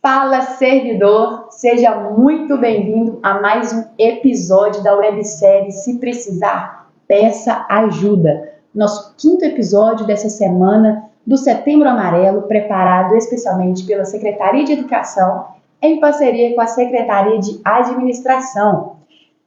Fala, servidor! Seja muito bem-vindo a mais um episódio da websérie Se Precisar, Peça Ajuda. Nosso quinto episódio dessa semana do Setembro Amarelo, preparado especialmente pela Secretaria de Educação, em parceria com a Secretaria de Administração.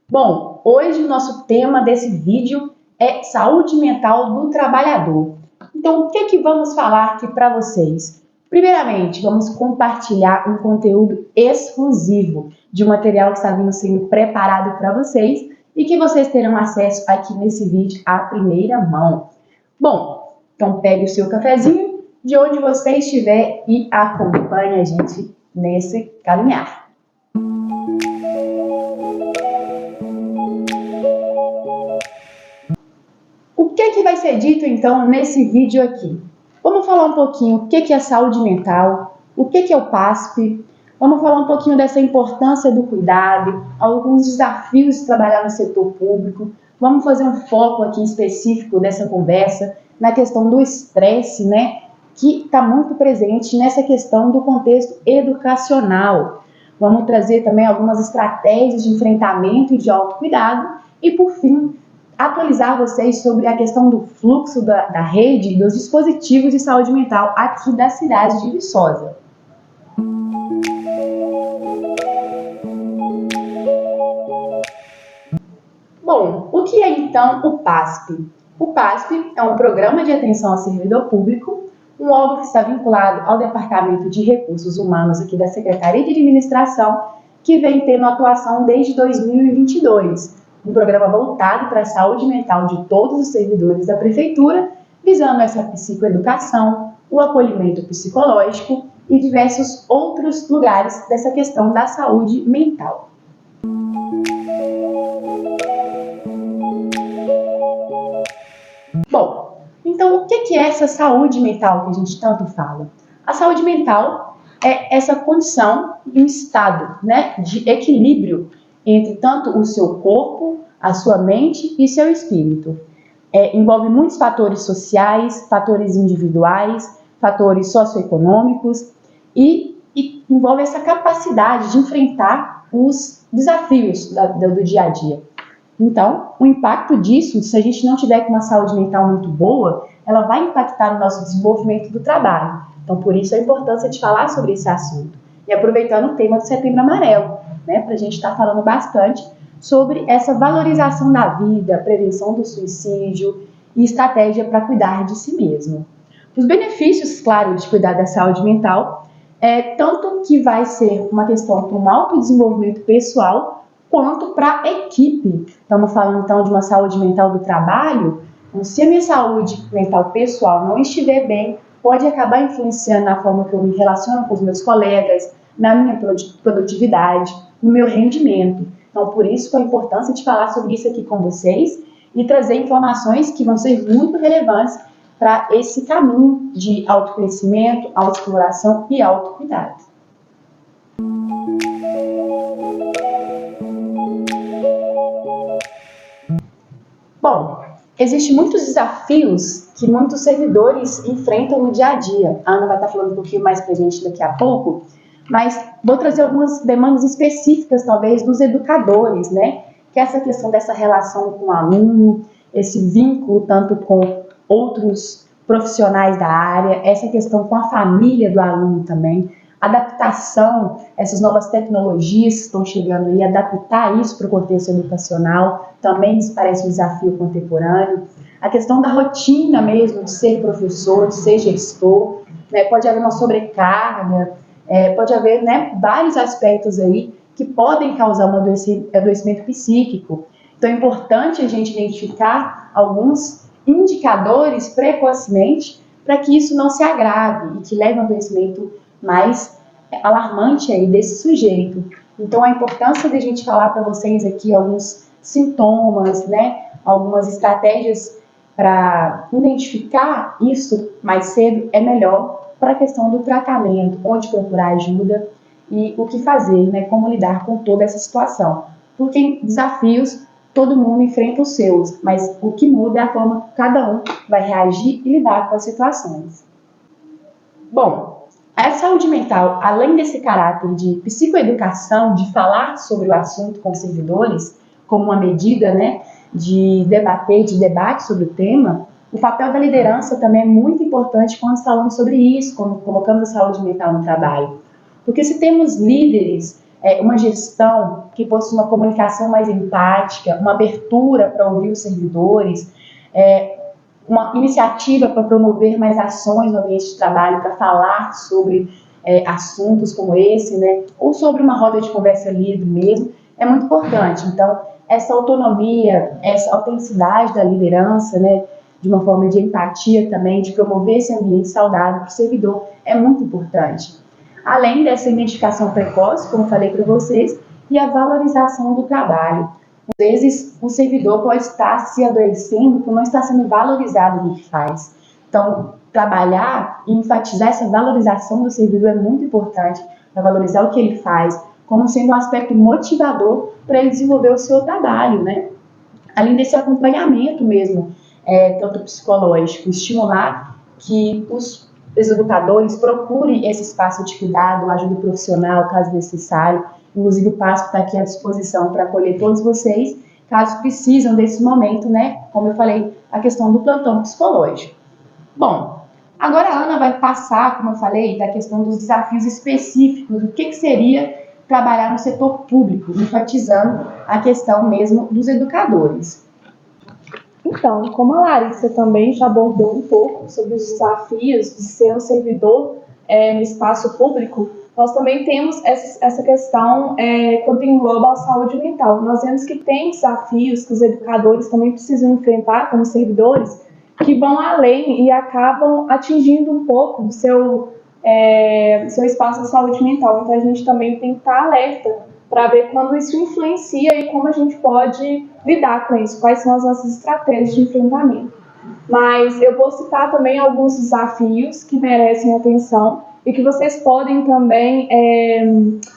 Bom, hoje o nosso tema desse vídeo é saúde mental do trabalhador. Então, o que vamos falar aqui para vocês? Primeiramente, vamos compartilhar um conteúdo exclusivo de um material que está vindo sendo preparado para vocês e que vocês terão acesso aqui nesse vídeo à primeira mão. Bom, então pegue o seu cafezinho de onde você estiver e acompanhe a gente nesse caminhar. O que vai ser dito então nesse vídeo aqui? Vamos falar um pouquinho o que é saúde mental, o que é o PASP, vamos falar um pouquinho dessa importância do cuidado, alguns desafios de trabalhar no setor público, vamos fazer um foco aqui específico dessa conversa na questão do estresse, né, que está muito presente nessa questão do contexto educacional. Vamos trazer também algumas estratégias de enfrentamento e de autocuidado e, por fim, atualizar vocês sobre a questão do fluxo da rede dos dispositivos de saúde mental aqui da cidade de Viçosa. Bom, o que é então o PASP? O PASP é um programa de atenção ao servidor público, um órgão que está vinculado ao Departamento de Recursos Humanos aqui da Secretaria de Administração, que vem tendo atuação desde 2022. Um programa voltado para a saúde mental de todos os servidores da Prefeitura, visando essa psicoeducação, o acolhimento psicológico e diversos outros lugares dessa questão da saúde mental. Bom, então o que é essa saúde mental que a gente tanto fala? A saúde mental é essa condição de um estado, né, de equilíbrio entre tanto o seu corpo, a sua mente e seu espírito. Envolve muitos fatores sociais, fatores individuais, fatores socioeconômicos e envolve essa capacidade de enfrentar os desafios do dia a dia. Então, o impacto disso, se a gente não tiver com uma saúde mental muito boa, ela vai impactar no nosso desenvolvimento do trabalho. Então, por isso a importância de falar sobre esse assunto. E aproveitando o tema do Setembro Amarelo, né, para a gente estar falando bastante sobre essa valorização da vida, prevenção do suicídio e estratégia para cuidar de si mesmo. Os benefícios, claro, de cuidar da saúde mental tanto que vai ser uma questão para um autodesenvolvimento pessoal, quanto para a equipe. Estamos falando então de uma saúde mental do trabalho. Então, se a minha saúde mental pessoal não estiver bem, pode acabar influenciando na forma que eu me relaciono com os meus colegas, na minha produtividade, no meu rendimento. Então, por isso a importância de falar sobre isso aqui com vocês e trazer informações que vão ser muito relevantes para esse caminho de autoconhecimento, autoexploração e autocuidado. Bom, existem muitos desafios que muitos servidores enfrentam no dia a dia. A Ana vai estar falando um pouquinho mais para a gente daqui a pouco, mas vou trazer algumas demandas específicas, talvez, dos educadores, né? Que é essa questão dessa relação com o aluno, esse vínculo tanto com outros profissionais da área, essa questão com a família do aluno também, adaptação, essas novas tecnologias que estão chegando aí, adaptar isso para o contexto educacional, também nos parece um desafio contemporâneo. A questão da rotina mesmo, de ser professor, de ser gestor, né? Pode haver uma sobrecarga, pode haver, né, vários aspectos aí que podem causar um adoecimento psíquico. Então é importante a gente identificar alguns indicadores precocemente para que isso não se agrave e que leve a um adoecimento mais alarmante aí desse sujeito. Então a importância de a gente falar para vocês aqui alguns sintomas, né, algumas estratégias para identificar isso mais cedo é melhor para a questão do tratamento, onde procurar ajuda e o que fazer, né, como lidar com toda essa situação. Porque desafios, todo mundo enfrenta os seus, mas o que muda é a forma que cada um vai reagir e lidar com as situações. Bom, A saúde mental, além desse caráter de psicoeducação, de falar sobre o assunto com os servidores, como uma medida, né, de debater, de debate sobre o tema, o papel da liderança também é muito importante quando falamos sobre isso, quando colocamos a saúde mental no trabalho. Porque se temos líderes, uma gestão que possui uma comunicação mais empática, uma abertura para ouvir os servidores, uma iniciativa para promover mais ações no ambiente de trabalho, para falar sobre assuntos como esse, né, ou sobre uma roda de conversa livre mesmo, é muito importante. Então, essa autonomia, essa autenticidade da liderança, né, de uma forma de empatia também, de promover esse ambiente saudável para o servidor, é muito importante. Além dessa identificação precoce, como falei para vocês, e a valorização do trabalho. Às vezes, o servidor pode estar se adoecendo por não estar sendo valorizado no que faz. Então, trabalhar e enfatizar essa valorização do servidor é muito importante para valorizar o que ele faz, como sendo um aspecto motivador para ele desenvolver o seu trabalho, né? Além desse acompanhamento mesmo, tanto psicológico, estimular que os educadores procurem esse espaço de cuidado, ajuda profissional, caso necessário. Inclusive, o PASP está aqui à disposição para acolher todos vocês, caso precisam desse momento, né? Como eu falei, a questão do plantão psicológico. Bom, agora a Ana vai passar, como eu falei, da questão dos desafios específicos, do que seria trabalhar no setor público, enfatizando a questão mesmo dos educadores. Então, como a Larissa também já abordou um pouco sobre os desafios de ser um servidor no espaço público, nós também temos essa questão quando engloba a saúde mental. Nós vemos que tem desafios que os educadores também precisam enfrentar como servidores, que vão além e acabam atingindo um pouco do seu espaço de saúde mental. Então, a gente também tem que estar alerta para ver quando isso influencia e como a gente pode lidar com isso, quais são as nossas estratégias de enfrentamento. Mas eu vou citar também alguns desafios que merecem atenção e que vocês podem também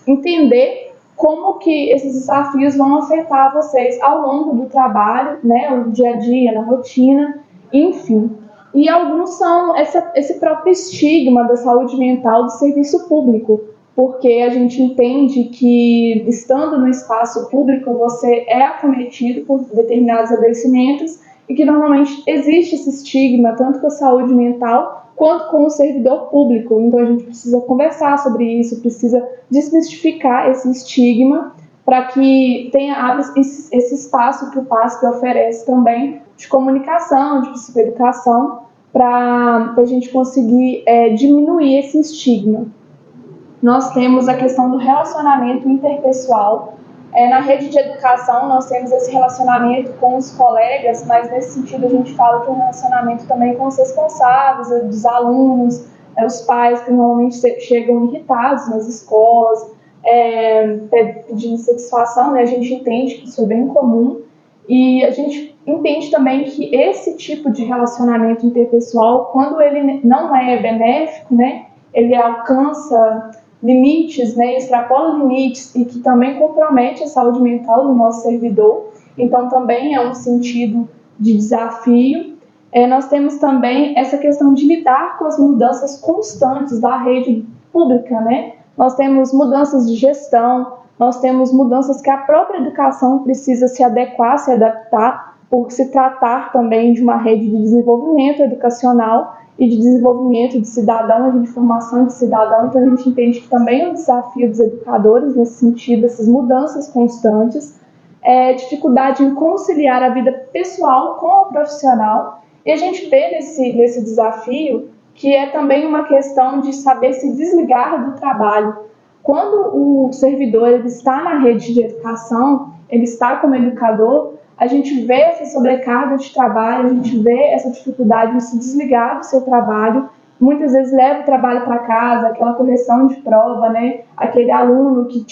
entender como que esses desafios vão afetar vocês ao longo do trabalho, né, no dia a dia, na rotina, enfim. E alguns são esse próprio estigma da saúde mental do serviço público, porque a gente entende que, estando no espaço público, você é acometido por determinados adoecimentos e que normalmente existe esse estigma, tanto com a saúde mental quanto com o servidor público. Então, a gente precisa conversar sobre isso, precisa desmistificar esse estigma para que abra esse espaço que o PASP oferece também de comunicação, de psicoeducação, para a gente conseguir diminuir esse estigma. Nós temos a questão do relacionamento interpessoal. Na rede de educação, nós temos esse relacionamento com os colegas, mas nesse sentido a gente fala que um relacionamento também com os responsáveis, dos alunos, os pais que normalmente chegam irritados nas escolas, pedindo satisfação, né? A gente entende que isso é bem comum e a gente entende também que esse tipo de relacionamento interpessoal, quando ele não é benéfico, né? Ele alcança limites, né, extrapola limites e que também compromete a saúde mental do nosso servidor. Então, também é um sentido de desafio. Nós temos também essa questão de lidar com as mudanças constantes da rede pública, né? Nós temos mudanças de gestão, nós temos mudanças que a própria educação precisa se adequar, se adaptar, por se tratar também de uma rede de desenvolvimento educacional e de desenvolvimento de cidadão, de formação de cidadão. Então, a gente entende que também é um desafio dos educadores nesse sentido, essas mudanças constantes, dificuldade em conciliar a vida pessoal com a profissional. E a gente vê nesse desafio que é também uma questão de saber se desligar do trabalho. Quando o servidor ele está na rede de educação, ele está como educador, a gente vê essa sobrecarga de trabalho, a gente vê essa dificuldade de se desligar do seu trabalho. Muitas vezes leva o trabalho para casa, aquela correção de prova, né? Aquele aluno que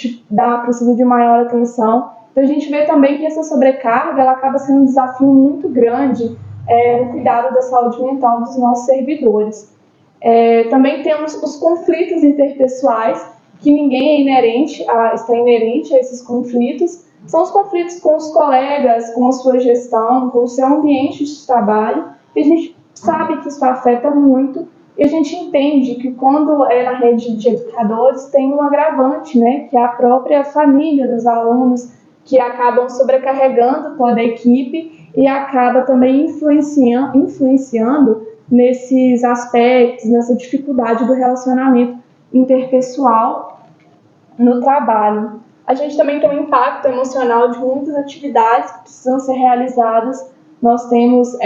precisa de maior atenção. Então, a gente vê também que essa sobrecarga ela acaba sendo um desafio muito grande no cuidado da saúde mental dos nossos servidores. Também temos os conflitos interpessoais, que ninguém está inerente a esses conflitos. São os conflitos com os colegas, com a sua gestão, com o seu ambiente de trabalho. E a gente sabe que isso afeta muito E a gente entende que quando é na rede de educadores tem um agravante, né, que é a própria família dos alunos, que acabam sobrecarregando toda a equipe e acaba também influenciando nesses aspectos, nessa dificuldade do relacionamento interpessoal no trabalho. A gente também tem um impacto emocional de muitas atividades que precisam ser realizadas. Nós temos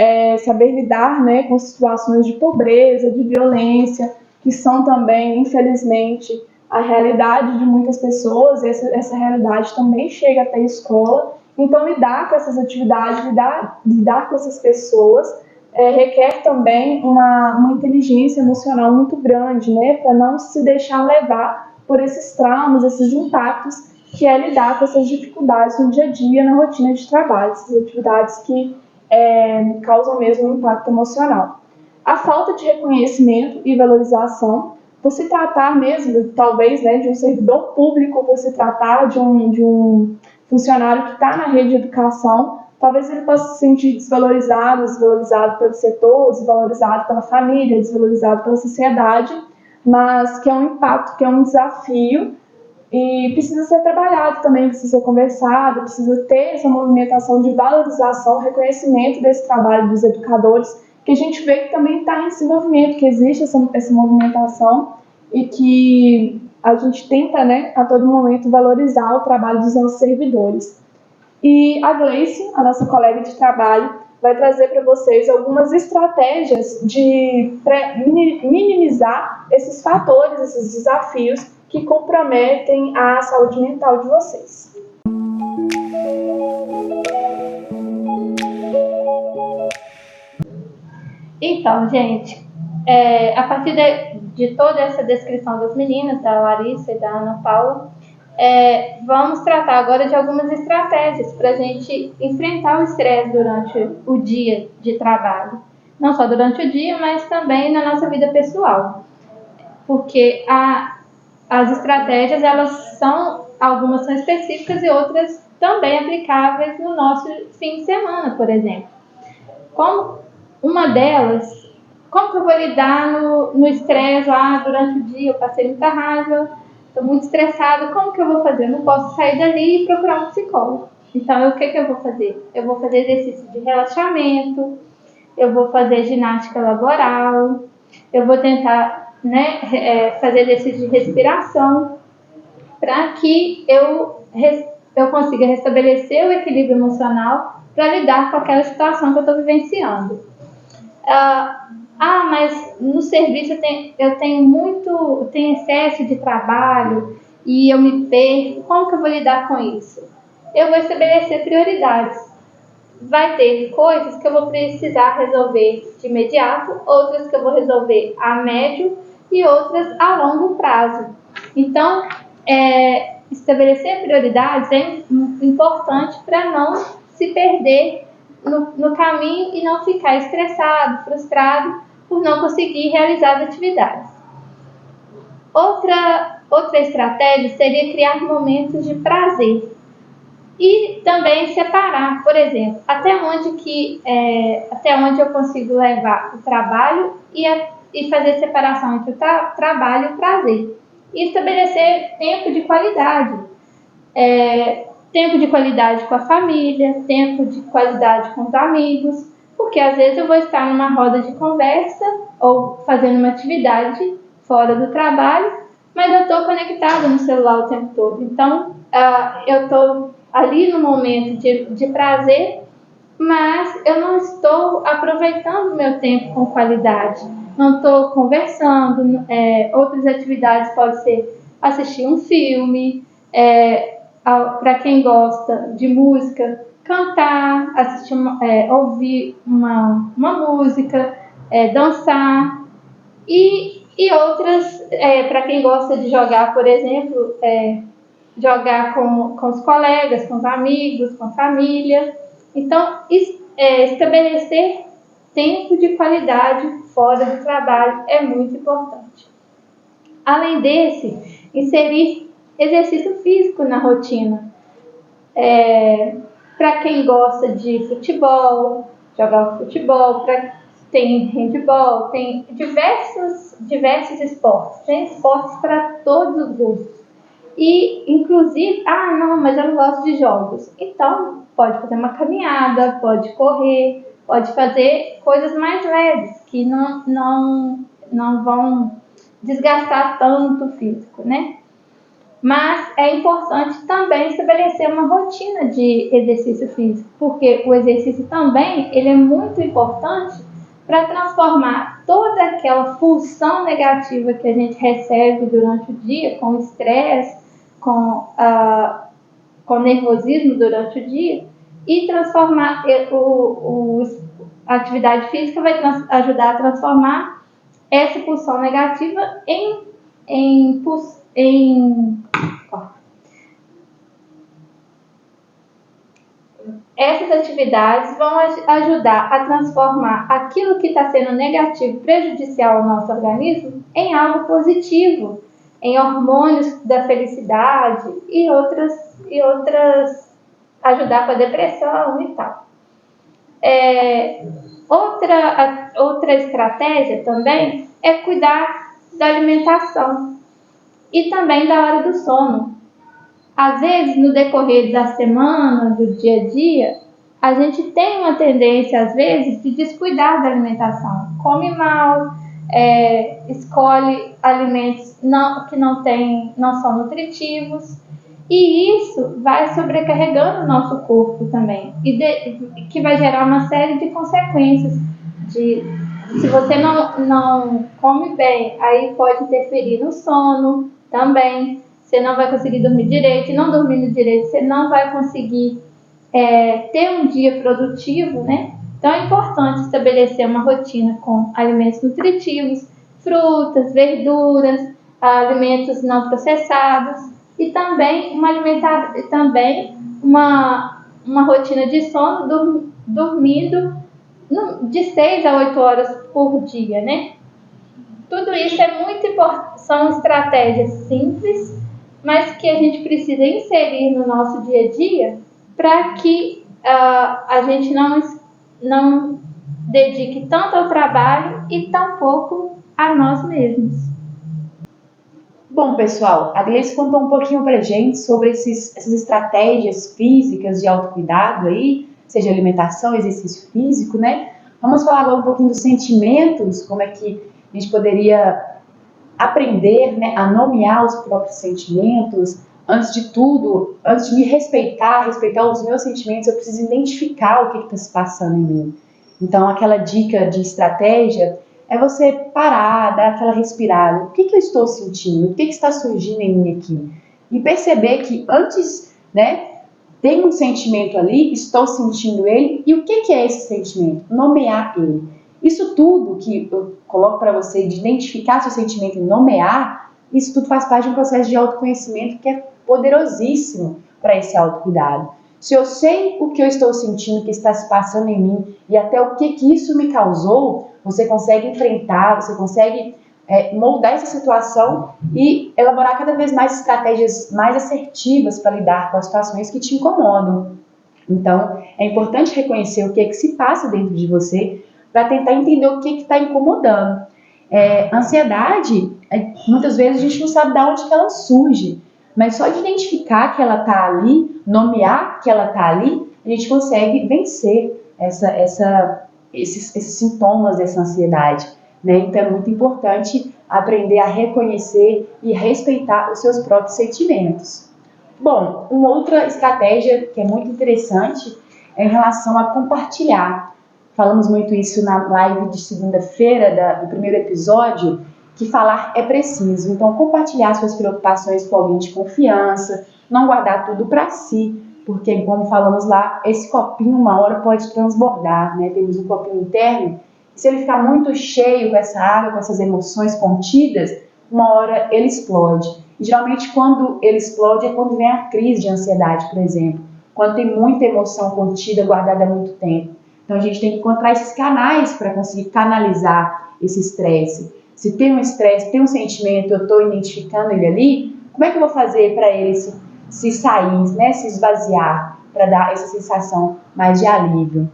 saber lidar, né, com situações de pobreza, de violência, que são também, infelizmente, a realidade de muitas pessoas, e essa realidade também chega até a escola. Então, lidar com essas atividades, lidar com essas pessoas, requer também uma inteligência emocional muito grande, né, para não se deixar levar por esses traumas, esses impactos, que é lidar com essas dificuldades no dia a dia, na rotina de trabalho, essas atividades que causam mesmo um impacto emocional. A falta de reconhecimento e valorização, por se tratar mesmo, talvez, né, de um servidor público, por se tratar de um funcionário que está na rede de educação, talvez ele possa se sentir desvalorizado pelo setor, desvalorizado pela família, desvalorizado pela sociedade, mas que é um impacto, que é um desafio e precisa ser trabalhado também, precisa ser conversado, precisa ter essa movimentação de valorização, reconhecimento desse trabalho dos educadores, que a gente vê que também está em desenvolvimento, que existe essa movimentação e que a gente tenta, né, a todo momento valorizar o trabalho dos nossos servidores. E a Gleice, a nossa colega de trabalho, vai trazer para vocês algumas estratégias de minimizar esses fatores, esses desafios que comprometem a saúde mental de vocês. Então, gente, a partir de toda essa descrição das meninas, da Larissa e da Ana Paula, vamos tratar agora de algumas estratégias para a gente enfrentar o estresse durante o dia de trabalho. Não só durante o dia, mas também na nossa vida pessoal. Porque as estratégias, algumas são específicas e outras também aplicáveis no nosso fim de semana, por exemplo. Uma delas, como que eu vou lidar no estresse lá durante o dia? Eu passei muita raiva, estou muito estressada, como que eu vou fazer? Eu não posso sair dali e procurar um psicólogo. Então, o que eu vou fazer? Eu vou fazer exercício de relaxamento, eu vou fazer ginástica laboral, eu vou tentar, né, fazer exercício de respiração, para que eu consiga restabelecer o equilíbrio emocional para lidar com aquela situação que eu estou vivenciando. Mas no serviço eu tenho excesso de trabalho e eu me perco. Como que eu vou lidar com isso? Eu vou estabelecer prioridades. Vai ter coisas que eu vou precisar resolver de imediato, outras que eu vou resolver a médio e outras a longo prazo. Então, estabelecer prioridades é importante para não se perder no caminho e não ficar estressado, frustrado por não conseguir realizar as atividades. Outra estratégia seria criar momentos de prazer e também separar, por exemplo, até onde eu consigo levar o trabalho e fazer separação entre o trabalho e o prazer. E estabelecer tempo de qualidade. Tempo de qualidade com a família, tempo de qualidade com os amigos, porque às vezes eu vou estar numa roda de conversa ou fazendo uma atividade fora do trabalho, mas eu estou conectada no celular o tempo todo. Então, eu estou ali no momento de prazer, mas eu não estou aproveitando o meu tempo com qualidade. Não estou conversando. Outras atividades podem ser assistir um filme, para quem gosta de música, cantar, ouvir uma música, dançar, e outras, para quem gosta de jogar, por exemplo, jogar com os colegas, com os amigos, com a família. Então, estabelecer tempo de qualidade fora do trabalho é muito importante. Além desse, inserir exercício físico na rotina. Para quem gosta de futebol, jogar futebol, tem handball, tem diversos esportes. Tem esportes para todos os gostos. E, inclusive, não, mas eu não gosto de jogos. Então, pode fazer uma caminhada, pode correr, pode fazer coisas mais leves, que não vão desgastar tanto o físico, né? Mas é importante também estabelecer uma rotina de exercício físico, porque o exercício também ele é muito importante para transformar toda aquela pulsão negativa que a gente recebe durante o dia, com estresse, com nervosismo durante o dia, e transformar a atividade física vai ajudar a transformar essa pulsão negativa essas atividades vão ajudar a transformar aquilo que está sendo negativo, prejudicial ao nosso organismo, em algo positivo, em hormônios da felicidade e outras ajudar com a depressão e tal. Outra estratégia também é cuidar da alimentação e também da hora do sono. Às vezes, no decorrer da semana, do dia a dia, a gente tem uma tendência, às vezes, de descuidar da alimentação. Come mal, escolhe alimentos que não são nutritivos, e isso vai sobrecarregando o nosso corpo também, e que vai gerar uma série de consequências. Se você não come bem, aí pode interferir no sono também. Você não vai conseguir dormir direito, e não dormindo direito, você não vai conseguir ter um dia produtivo, né? Então é importante estabelecer uma rotina com alimentos nutritivos, frutas, verduras, alimentos não processados, e também uma rotina de sono, dormindo de 6 a 8 horas por dia, né? Tudo isso é muito importante, são estratégias simples, mas que a gente precisa inserir no nosso dia a dia para que a gente não dedique tanto ao trabalho e tampouco a nós mesmos. Bom, pessoal, a Gleice contou um pouquinho pra gente sobre essas estratégias físicas de autocuidado aí, seja alimentação, exercício físico, né? Vamos falar agora um pouquinho dos sentimentos, como é que a gente poderia aprender, né, a nomear os próprios sentimentos. Antes de tudo, antes de me respeitar os meus sentimentos, eu preciso identificar o que está se passando em mim. Então, aquela dica de estratégia é você parar, dar aquela respirada. O que eu estou sentindo? O que está surgindo em mim aqui? E perceber que antes, né, tem um sentimento ali, estou sentindo ele, e o que é esse sentimento? Nomear ele. Isso tudo que eu coloco para você, de identificar seu sentimento e nomear, isso tudo faz parte de um processo de autoconhecimento que é poderosíssimo para esse autocuidado. Se eu sei o que eu estou sentindo, o que está se passando em mim e até o que isso me causou, você consegue enfrentar, você consegue moldar essa situação e elaborar cada vez mais estratégias mais assertivas para lidar com as situações que te incomodam. Então, é importante reconhecer o que se passa dentro de você para tentar entender o que está incomodando. Ansiedade, muitas vezes a gente não sabe de onde que ela surge, mas só de identificar que ela está ali, nomear que ela está ali, a gente consegue vencer esses sintomas dessa ansiedade, né? Então é muito importante aprender a reconhecer e respeitar os seus próprios sentimentos. Bom, uma outra estratégia que é muito interessante é em relação a compartilhar. Falamos muito isso na live de segunda-feira do primeiro episódio, que falar é preciso. Então, compartilhar suas preocupações com alguém de confiança, não guardar tudo para si, porque, como falamos lá, esse copinho uma hora pode transbordar, né? Temos um copinho interno, e se ele ficar muito cheio com essa água, com essas emoções contidas, uma hora ele explode. E, geralmente, quando ele explode é quando vem a crise de ansiedade, por exemplo, quando tem muita emoção contida, guardada há muito tempo. Então, a gente tem que encontrar esses canais para conseguir canalizar esse estresse. Se tem um estresse, tem um sentimento, eu estou identificando ele ali, como é que eu vou fazer para ele se sair, né, se esvaziar, para dar essa sensação mais de alívio?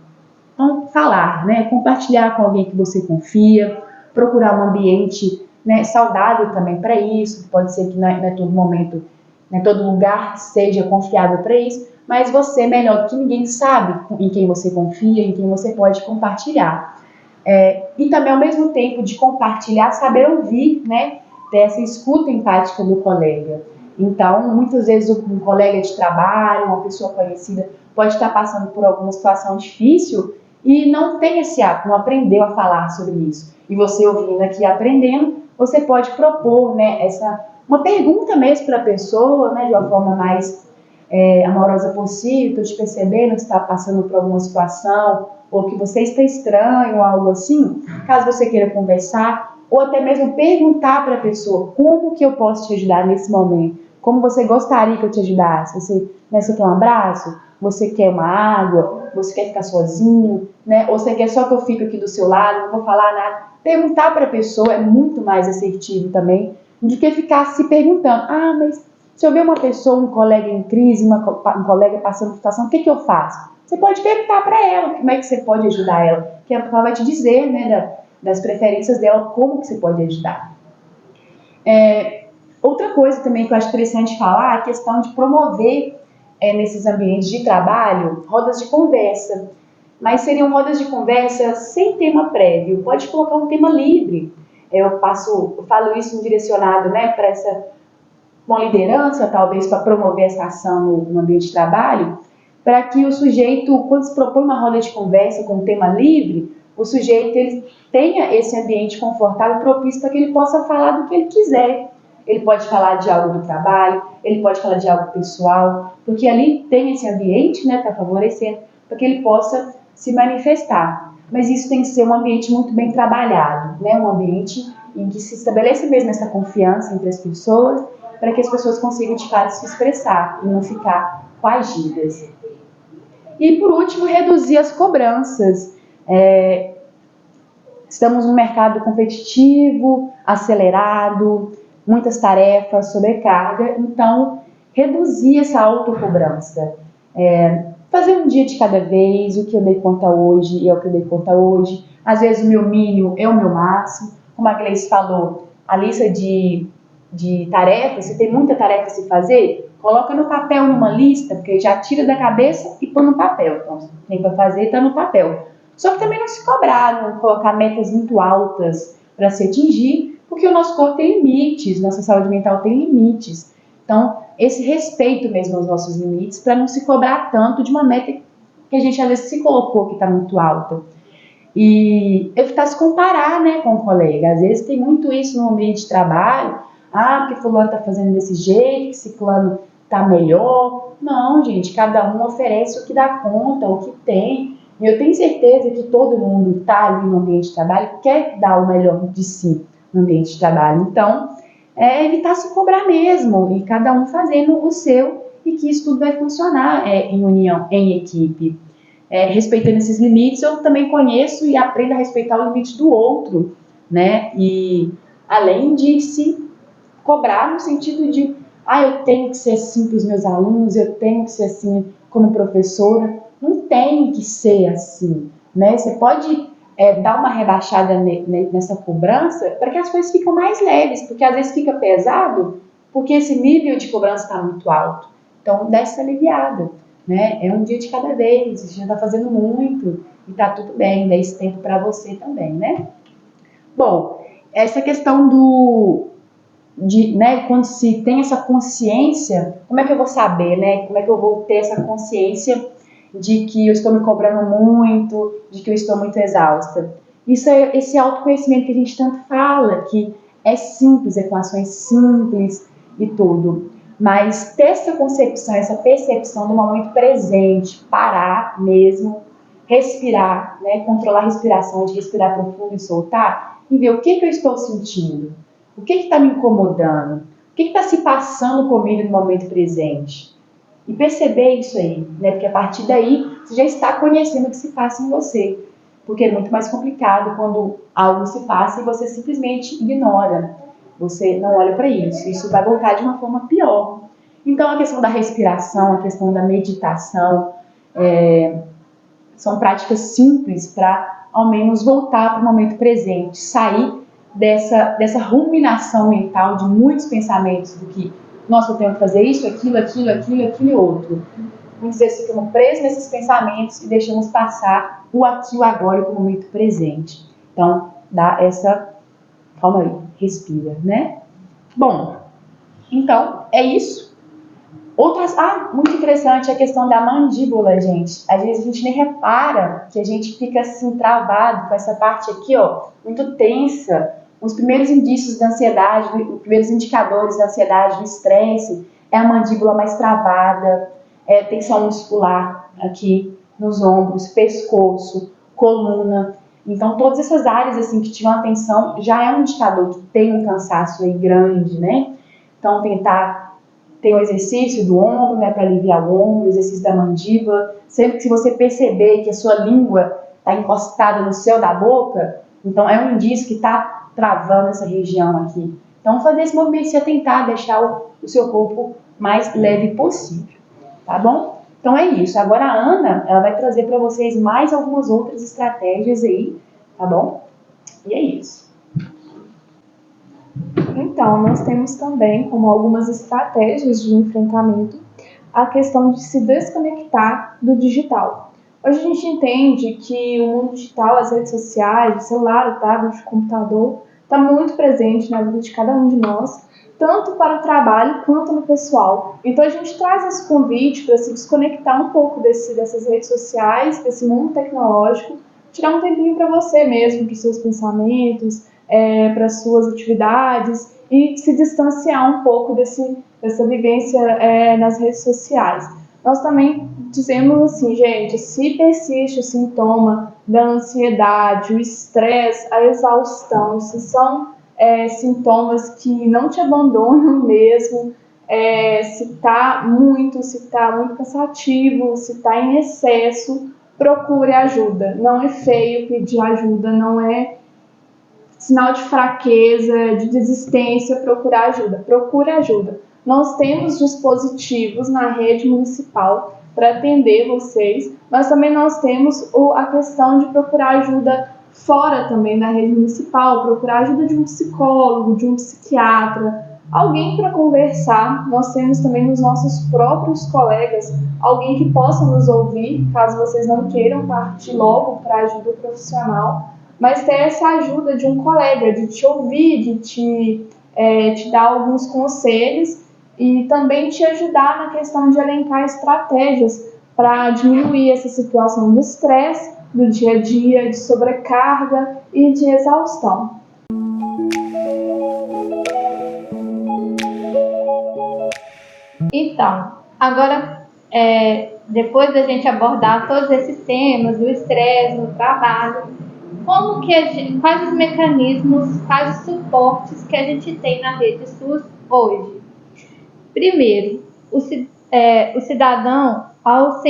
Então, falar, né? Compartilhar com alguém que você confia, procurar um ambiente, né, saudável também para isso. Pode ser que não é todo momento, né, todo lugar seja confiável para isso, mas você, melhor do que ninguém, sabe em quem você confia, em quem você pode compartilhar. E também, ao mesmo tempo de compartilhar, saber ouvir, né, ter essa escuta empática do colega. Então, muitas vezes, um colega de trabalho, uma pessoa conhecida, pode estar passando por alguma situação difícil e não tem esse hábito, não aprendeu a falar sobre isso. E você ouvindo aqui, aprendendo, você pode propor, né, uma pergunta mesmo para a pessoa, né, de uma forma mais amorosa possível. Estou te percebendo que está passando por alguma situação, ou que você está estranho, ou algo assim, caso você queira conversar, ou até mesmo perguntar para a pessoa: como que eu posso te ajudar nesse momento? Como você gostaria que eu te ajudasse? Você quer um abraço? Você quer uma água? Você quer ficar sozinho? Né? Ou você quer só que eu fique aqui do seu lado, não vou falar nada? Perguntar para a pessoa é muito mais assertivo também do que ficar se perguntando: mas se eu ver uma pessoa, um colega em crise, um colega passando por situação, o que eu faço? Você pode perguntar para ela como é que você pode ajudar ela, que ela vai te dizer, né, das preferências dela, como que você pode ajudar. Outra coisa também que eu acho interessante falar é a questão de promover nesses ambientes de trabalho rodas de conversa. Mas seriam rodas de conversa sem tema prévio, pode colocar um tema livre. Eu falo isso direcionado, né, para uma liderança, talvez, para promover essa ação no ambiente de trabalho, para que o sujeito, quando se propõe uma roda de conversa com um tema livre, o sujeito ele tenha esse ambiente confortável, propício para que ele possa falar do que ele quiser. Ele pode falar de algo do trabalho, ele pode falar de algo pessoal, porque ali tem esse ambiente, né, para favorecer, para que ele possa se manifestar. Mas isso tem que ser um ambiente muito bem trabalhado, né, um ambiente em que se estabeleça mesmo essa confiança entre as pessoas, para que as pessoas consigam de fato se expressar e não ficar coagidas. E por último, reduzir as cobranças. Estamos num mercado competitivo, acelerado, muitas tarefas, sobrecarga, então reduzir essa autocobrança. Fazer um dia de cada vez, o que eu dei conta hoje é o que eu dei conta hoje. Às vezes o meu mínimo é o meu máximo. Como a Gleice falou, a lista de tarefas, se tem muita tarefa a se fazer, coloca no papel numa lista, porque já tira da cabeça e põe no papel. Então, se tem para fazer, está no papel. Só que também não se cobrar, não colocar metas muito altas para se atingir, porque o nosso corpo tem limites, nossa saúde mental tem limites. Então, esse respeito mesmo aos nossos limites, para não se cobrar tanto de uma meta que a gente às vezes se colocou que está muito alta. E evitar se comparar, né, com o colega. Às vezes tem muito isso no ambiente de trabalho. Porque fulano está fazendo desse jeito, que esse fulano está melhor. Não, gente, cada um oferece o que dá conta, o que tem. E eu tenho certeza que todo mundo está ali no ambiente de trabalho, quer dar o melhor de si no ambiente de trabalho. Então, evitar se cobrar mesmo, e cada um fazendo o seu, e que isso tudo vai funcionar em união, em equipe. Respeitando esses limites, eu também conheço e aprendo a respeitar o limite do outro, né? E além de se cobrar no sentido de, eu tenho que ser assim para os meus alunos, eu tenho que ser assim como professora. Não tem que ser assim, né? Você pode dar uma rebaixada nessa cobrança para que as coisas fiquem mais leves, porque às vezes fica pesado, porque esse nível de cobrança está muito alto. Então, dá essa aliviada, né? É um dia de cada vez, você já está fazendo muito e está tudo bem, dá esse tempo para você também, né? Bom, essa questão né, quando se tem essa consciência, como é que eu vou saber, né? Como é que eu vou ter essa consciência de que eu estou me cobrando muito, de que eu estou muito exausta? Isso é esse autoconhecimento que a gente tanto fala, que é simples, equações simples e tudo. Mas ter essa concepção, essa percepção do momento presente, parar mesmo, respirar, né? Controlar a respiração, de respirar profundo e soltar, e ver o que eu estou sentindo. O que está me incomodando? O que está se passando comigo no momento presente? E perceber isso aí, né? Porque a partir daí você já está conhecendo o que se passa em você. Porque é muito mais complicado quando algo se passa e você simplesmente ignora. Você não olha para isso. Isso vai voltar de uma forma pior. Então a questão da respiração, a questão da meditação, São práticas simples para, ao menos, voltar para o momento presente, sair dessa ruminação mental de muitos pensamentos do que, nossa, eu tenho que fazer isso, aquilo e outro. Muitas vezes ficamos presos nesses pensamentos e deixamos passar o aqui e o agora para o momento presente. Então, dá essa... Calma aí, respira, né? Bom, então, é isso. Muito interessante a questão da mandíbula, gente. Às vezes a gente nem repara que a gente fica assim travado com essa parte aqui, ó, muito tensa. Os primeiros indícios da ansiedade, os primeiros indicadores da ansiedade, do estresse, é a mandíbula mais travada, tensão muscular aqui nos ombros, pescoço, coluna. Então, todas essas áreas assim que tiveram atenção já é um indicador que tem um cansaço aí grande, né? Então, tem o exercício do ombro, né, para aliviar o ombro, o exercício da mandíbula. Sempre que você perceber que a sua língua está encostada no céu da boca, então é um indício que está travando essa região aqui. Então, fazer esse movimento, se atentar, deixar o seu corpo mais leve possível, tá bom? Então é isso. Agora a Ana, ela vai trazer para vocês mais algumas outras estratégias aí, tá bom? E é isso. Então, nós temos também, como algumas estratégias de enfrentamento, a questão de se desconectar do digital. Hoje a gente entende que o mundo digital, as redes sociais, o celular, o tablet, o computador, está muito presente na vida de cada um de nós, tanto para o trabalho quanto no pessoal. Então a gente traz esse convite para se desconectar um pouco dessas redes sociais, desse mundo tecnológico, tirar um tempinho para você mesmo, para os seus pensamentos, para as suas atividades e se distanciar um pouco dessa vivência nas redes sociais. Nós também dizemos assim, gente, se persiste o sintoma da ansiedade, o estresse, a exaustão, se são sintomas que não te abandonam mesmo, se está muito cansativo, se está em excesso, procure ajuda. Não é feio pedir ajuda, não é sinal de fraqueza, de desistência, procurar ajuda. Procure ajuda. Nós temos dispositivos na rede municipal para atender vocês, mas também nós temos a questão de procurar ajuda fora também da rede municipal, procurar ajuda de um psicólogo, de um psiquiatra, alguém para conversar. Nós temos também nos nossos próprios colegas alguém que possa nos ouvir, caso vocês não queiram partir logo para ajuda profissional, mas ter essa ajuda de um colega, de te ouvir, de te dar alguns conselhos e também te ajudar na questão de elencar estratégias para diminuir essa situação de estresse do dia a dia, de sobrecarga e de exaustão. Então, agora, depois da gente abordar todos esses temas, do estresse no trabalho, quais os mecanismos, quais os suportes que a gente tem na rede SUS hoje? Primeiro, o cidadão, ao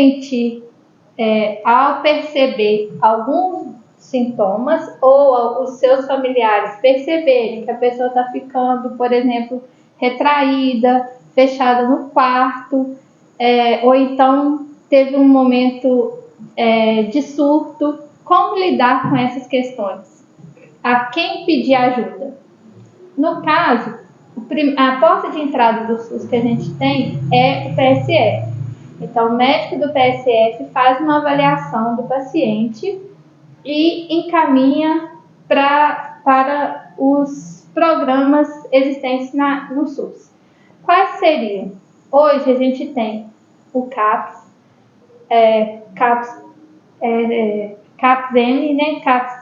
perceber alguns sintomas ou os seus familiares perceberem que a pessoa está ficando, por exemplo, retraída, fechada no quarto, ou então teve um momento de surto, como lidar com essas questões? A quem pedir ajuda? No caso, a porta de entrada do SUS que a gente tem é o PSF. Então, o médico do PSF faz uma avaliação do paciente e encaminha para os programas existentes no SUS. Quais seriam? Hoje a gente tem o CAPS, CAPS-M, né? CAPS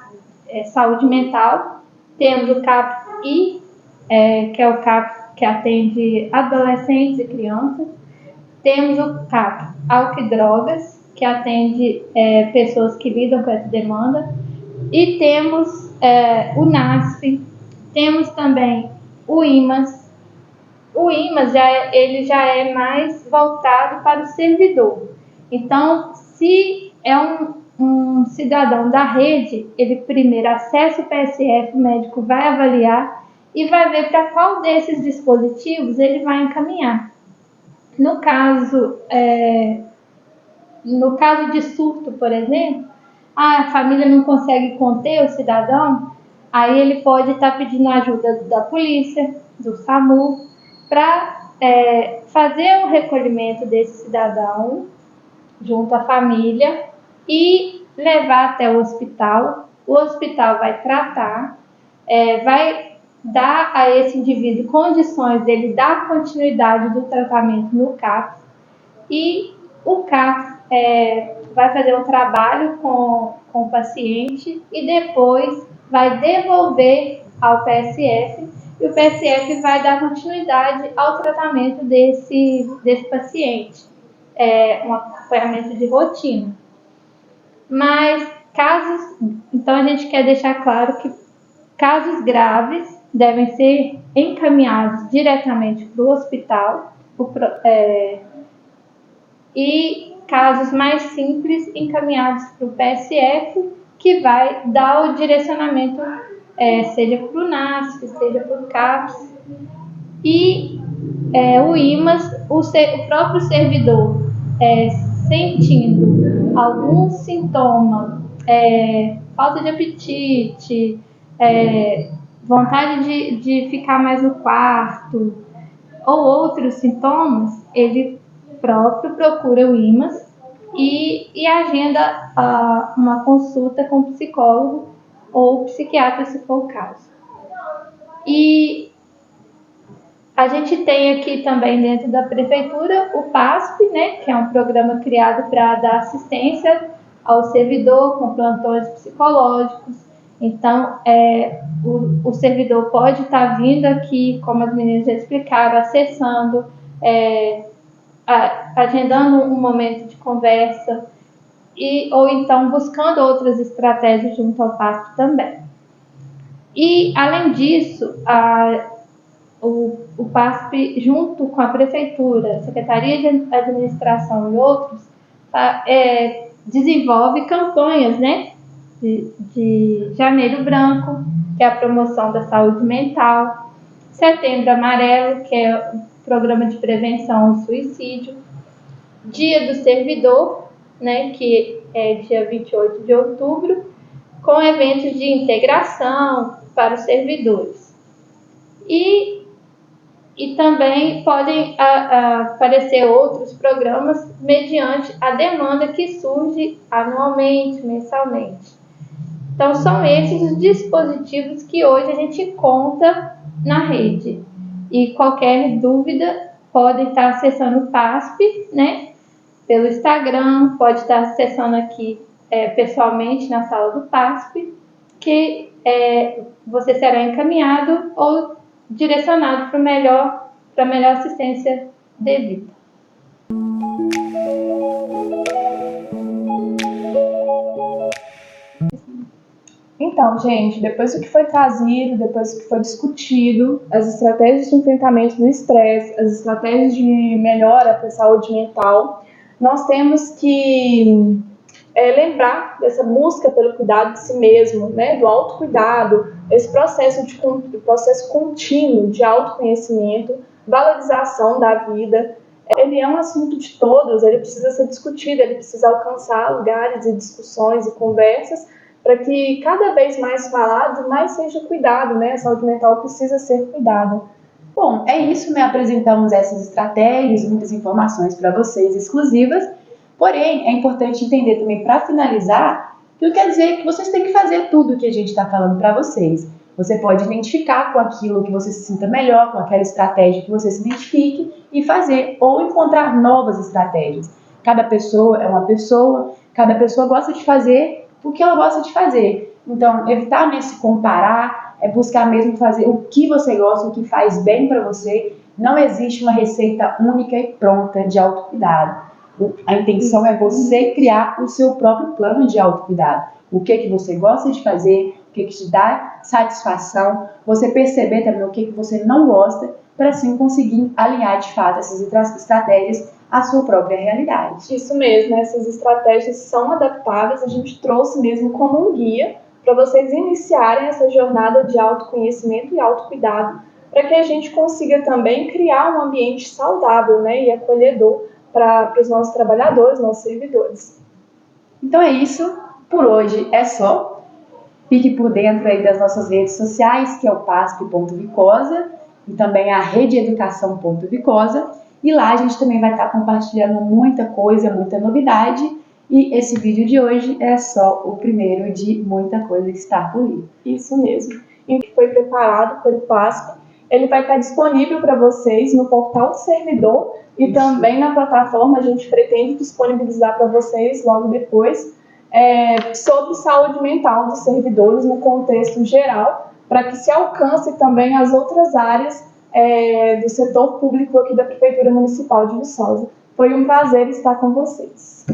Saúde Mental. Temos o CAPS-I, que é o CAPS que atende adolescentes e crianças. Temos o CAPS Álcool e Drogas, que atende pessoas que lidam com essa demanda. E temos o NASF, temos também o IMAS. O IMAS ele já é mais voltado para o servidor. Então, se é um cidadão da rede, ele primeiro acessa o PSF, o médico vai avaliar e vai ver para qual desses dispositivos ele vai encaminhar. No caso no caso de surto, por exemplo, a família não consegue conter o cidadão, aí ele pode estar pedindo ajuda da polícia, do SAMU, para fazer o recolhimento desse cidadão junto à família e levar até o hospital. O hospital vai tratar, vai dar a esse indivíduo condições dele dar continuidade do tratamento no CAPS, e o CAPS vai fazer um trabalho com o paciente e depois vai devolver ao PSF, e o PSF vai dar continuidade ao tratamento desse paciente, um acompanhamento de rotina. Mas então a gente quer deixar claro que casos graves devem ser encaminhados diretamente para o hospital, e casos mais simples encaminhados para o PSF, que vai dar o direcionamento, seja para o NASF, seja para o CAPS. E o IMAS, o próprio servidor, sentindo algum sintoma, falta de apetite, vontade de ficar mais no quarto, ou outros sintomas, ele próprio procura o IMAS e agenda uma consulta com psicólogo ou psiquiatra, se for o caso. E a gente tem aqui também dentro da prefeitura o PASP, né, que é um programa criado para dar assistência ao servidor com plantões psicológicos. Então, o servidor pode estar vindo aqui, como as meninas já explicaram, acessando, agendando um momento de conversa, ou então buscando outras estratégias junto ao PASP também. E, além disso, o PASP, junto com a Prefeitura, Secretaria de Administração e outros, desenvolve campanhas, né, de Janeiro Branco, que é a promoção da saúde mental, Setembro Amarelo, que é o programa de prevenção ao suicídio, Dia do Servidor, né, que é dia 28 de outubro, com eventos de integração para os servidores. E também podem aparecer outros programas mediante a demanda que surge anualmente, mensalmente. Então, são esses os dispositivos que hoje a gente conta na rede. E qualquer dúvida, pode estar acessando o PASP, né, pelo Instagram, pode estar acessando aqui pessoalmente na sala do PASP, que você será encaminhado ou direcionado para a melhor assistência devida. Então, gente, depois do que foi trazido, depois do que foi discutido, as estratégias de enfrentamento do estresse, as estratégias de melhora para a saúde mental, nós temos que lembrar dessa busca pelo cuidado de si mesmo, né, do autocuidado, esse processo contínuo de autoconhecimento, valorização da vida. Ele é um assunto de todos, ele precisa ser discutido, ele precisa alcançar lugares e discussões e conversas, para que cada vez mais falado, mais seja cuidado, né? A saúde mental precisa ser cuidada. Bom, é isso, né? Apresentamos essas estratégias, muitas informações para vocês exclusivas, porém, é importante entender também, para finalizar, que quer dizer que vocês têm que fazer tudo o que a gente está falando para vocês. Você pode identificar com aquilo que você se sinta melhor, com aquela estratégia que você se identifique e fazer, ou encontrar novas estratégias. Cada pessoa é uma pessoa, cada pessoa gosta de fazer o que ela gosta de fazer. Então, evitar se comparar, buscar mesmo fazer o que você gosta, o que faz bem para você. Não existe uma receita única e pronta de autocuidado. A intenção é você criar o seu próprio plano de autocuidado. O que você gosta de fazer, o que te dá satisfação, você perceber também o que você não gosta, para assim conseguir alinhar de fato essas estratégias à sua própria realidade. Isso mesmo, essas estratégias são adaptáveis, a gente trouxe mesmo como um guia para vocês iniciarem essa jornada de autoconhecimento e autocuidado, para que a gente consiga também criar um ambiente saudável, né, e acolhedor para os nossos trabalhadores, nossos servidores. Então é isso, por hoje é só. Fique por dentro aí das nossas redes sociais, que é o pasp.vicosa e também a redeeducação.vicosa. E lá a gente também vai estar compartilhando muita coisa, muita novidade. E esse vídeo de hoje é só o primeiro de muita coisa que está por vir. Isso mesmo. E que foi preparado pelo PASP. Ele vai estar disponível para vocês no portal do servidor e também na plataforma. A gente pretende disponibilizar para vocês logo depois sobre saúde mental dos servidores no contexto geral, para que se alcance também as outras áreas do setor público aqui da Prefeitura Municipal de Viçosa. Foi um prazer estar com vocês.